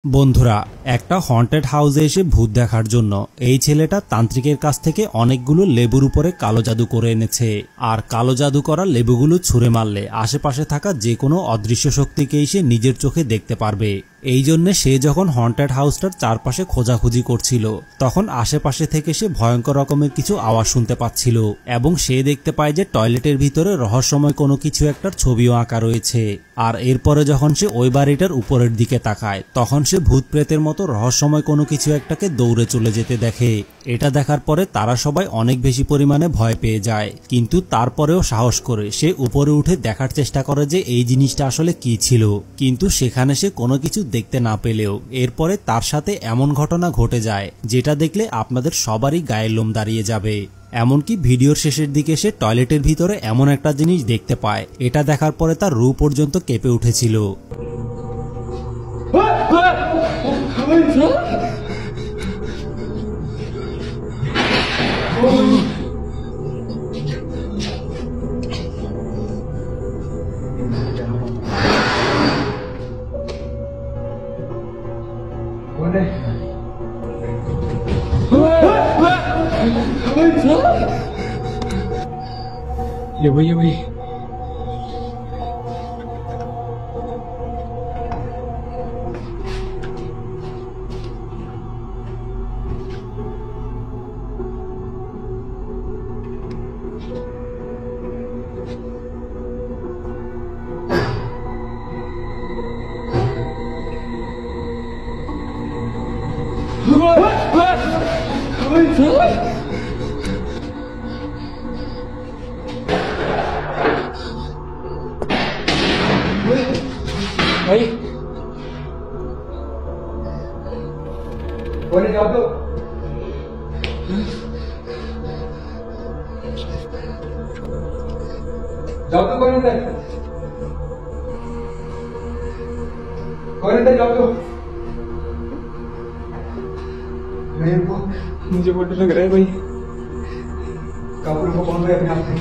বন্ধুরা, একটা হন্টেড হাউসে এসে ভূত দেখার জন্য এই ছেলেটা তান্ত্রিকের কাছ থেকে অনেকগুলো লেবুর উপরে কালো জাদু করে এনেছে। আর কালো জাদু করা লেবুগুলো ছুঁড়ে মারলে আশেপাশে থাকা যে কোনো অদৃশ্য শক্তিকেই সে নিজের চোখে দেখতে পারবে। এই জন্য সে যখন হন্টেড হাউসটার চারপাশে খোঁজাখুঁজি করছিল তখন আশেপাশে থেকে সে ভয়ঙ্কর রকমের কিছু আওয়াজ শুনতে পাচ্ছিল এবং সে দেখতে পায় যে টয়লেটের ভিতরে রহস্যময় কোনো কিছু একটার ছবিও আঁকা রয়েছে। আর এরপরে যখন সে ওই বাড়িটার উপরের দিকে তাকায় তখন সে ভূত প্রেতের মতো রহস্যময় কোনো কিছু একটাকে দৌড়ে চলে যেতে দেখে। এটা দেখার পরে তারা সবাই অনেক বেশি পরিমাণে ভয় পেয়ে যায়, কিন্তু তারপরেও সাহস করে সে উপরে উঠে দেখার চেষ্টা করে যে এই জিনিসটা আসলে কি ছিল। কিন্তু সেখানে সে কোনো কিছু দেখতে না পেলেও এরপরে তার সাথে এমন ঘটনা ঘটে যায় যেটা দেখলে আপনাদের সবারই গায়ের লোম দাঁড়িয়ে যাবে। এমনকি ভিডিওর শেষের দিকে সে টয়লেটের ভিতরে এমন একটা জিনিস দেখতে পায়, এটা দেখার পরে তার রূহ পর্যন্ত কেঁপে উঠেছিল। ये वही भाई बोले जाओ तो कौन जाओ तो मुझे बोलने लग रहा है भाई कपड़ों को कौन अपने आप से